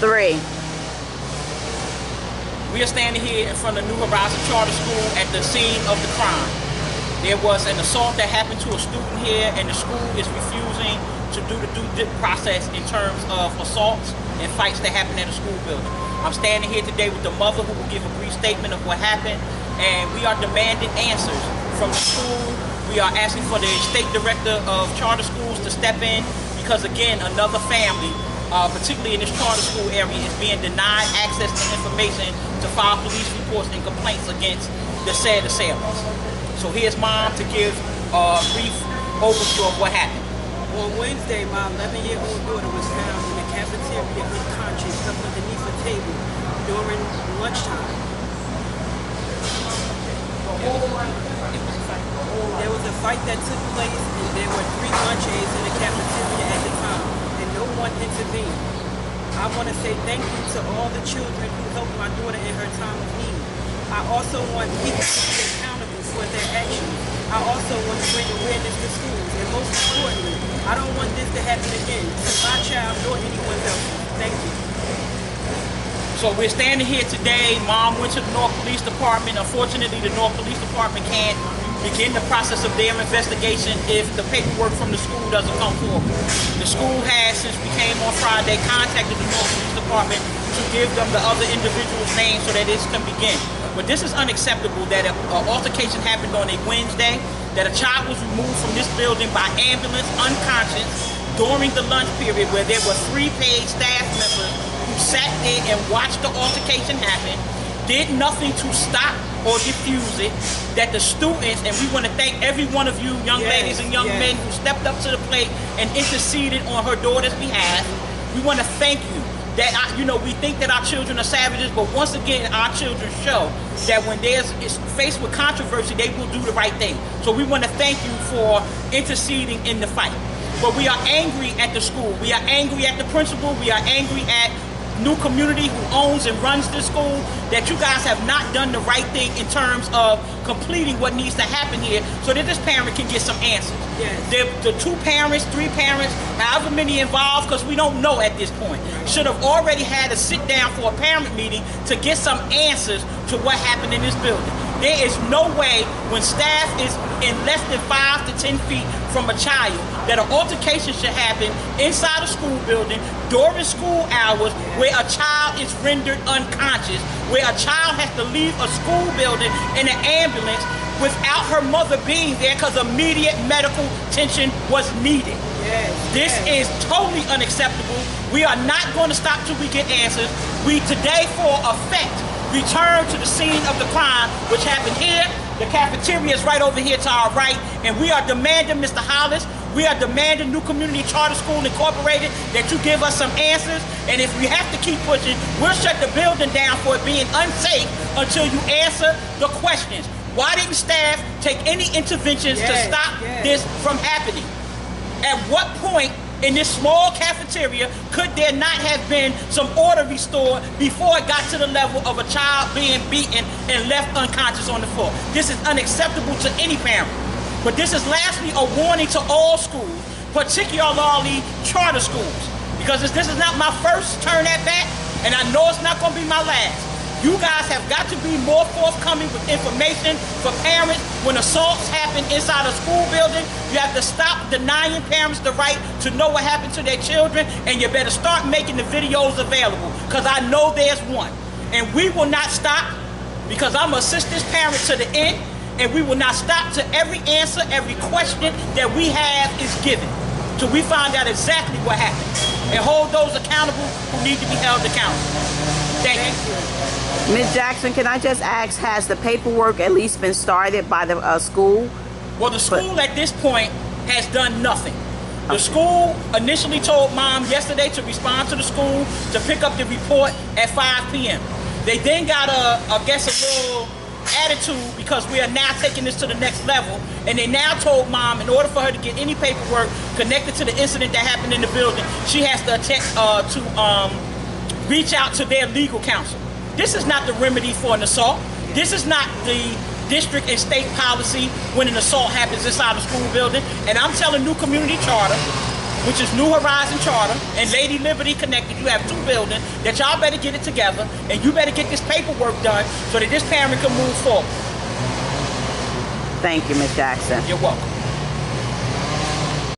3. We are standing here in front of New Horizon Charter School at the scene of the crime. There was an assault that happened to a student here, and the school is refusing to do the due process in terms of assaults and fights that happen at a school building. I'm standing here today with the mother who will give a brief statement of what happened, and we are demanding answers from the school. We are asking for the state director of charter schools to step in because, again, another family, particularly in this charter school area, is being denied access to information to file police reports and complaints against the said assailants. So here's Mom to give a brief overview of what happened. On Wednesday, my 11-year-old daughter was found in the cafeteria unconscious up underneath a table during lunchtime. There was a fight that took place, and there were 3 lunch aides in the cafeteria at the time, and no one intervened. I want to say thank you to all the children who helped my daughter in her time of need. I also want people to be accountable for their actions. I also want to bring awareness to schools, and most importantly, I don't want this to happen again to my child nor anyone else. Thank you. So we're standing here today. Mom went to the North Police Department. Unfortunately, the North Police Department can't begin the process of their investigation if the paperwork from the school doesn't come forward. The school has, since we came on Friday, contacted the North Police Department to give them the other individuals' names so that this can begin. But this is unacceptable that an altercation happened on a Wednesday, that a child was removed from this building by ambulance unconscious during the lunch period, where there were 3 paid staff members who sat there and watched the altercation happen, did nothing to stop or diffuse it, that the students, and we want to thank every one of you young ladies and young men who stepped up to the plate and interceded on her daughter's behalf. We want to thank you. That, we think that our children are savages, but once again, our children show that when they're faced with controversy, they will do the right thing. So we want to thank you for interceding in the fight. But we are angry at the school. We are angry at the principal. We are angry at New Community, who owns and runs this school, that you guys have not done the right thing in terms of completing what needs to happen here so that this parent can get some answers. Yes. The 2 parents, 3 parents, however many involved, because we don't know at this point, should have already had a sit down for a parent meeting to get some answers to what happened in this building. There is no way when staff is in less than 5 to 10 feet from a child that an altercation should happen inside a school building during school hours where a child is rendered unconscious, where a child has to leave a school building in an ambulance without her mother being there because immediate medical attention was needed. This is totally unacceptable. We are not going to stop till we get answers. We today, for a fact, return to the scene of the crime, which happened here. The cafeteria is right over here to our right, and we are demanding, Mr. Hollis, we are demanding New Community Charter School Incorporated that you give us some answers, and if we have to keep pushing, we'll shut the building down for it being unsafe until you answer the questions. Why didn't staff take any interventions to stop this from happening? At what point in this small cafeteria could there not have been some order restored before it got to the level of a child being beaten and left unconscious on the floor? This is unacceptable to any parent. But this is lastly a warning to all schools, particularly charter schools, because this is not my first turn at bat, and I know it's not going to be my last. You guys have got to be more forthcoming with information for parents when assaults happen inside a school building. You have to stop denying parents the right to know what happened to their children, and you better start making the videos available, because I know there's one. And we will not stop, because I'm going to assist this parent to the end, and we will not stop till every answer, every question that we have is given, till we find out exactly what happened, and hold those accountable who need to be held accountable. Thank you. Ms. Jackson, can I just ask, has the paperwork at least been started by the school? Well, the school at this point has done nothing. The school initially told Mom yesterday to respond to the school to pick up the report at 5 p.m. They then got a little attitude because we are now taking this to the next level, and they now told Mom in order for her to get any paperwork connected to the incident that happened in the building, she has to reach out to their legal counsel. This is not the remedy for an assault. This is not the district and state policy when an assault happens inside a school building. And I'm telling New Community Charter which is New Horizon Charter, and Lady Liberty Connected. You have 2 buildings that y'all better get it together, and you better get this paperwork done so that this parent can move forward. Thank you, Ms. Jackson. You're welcome.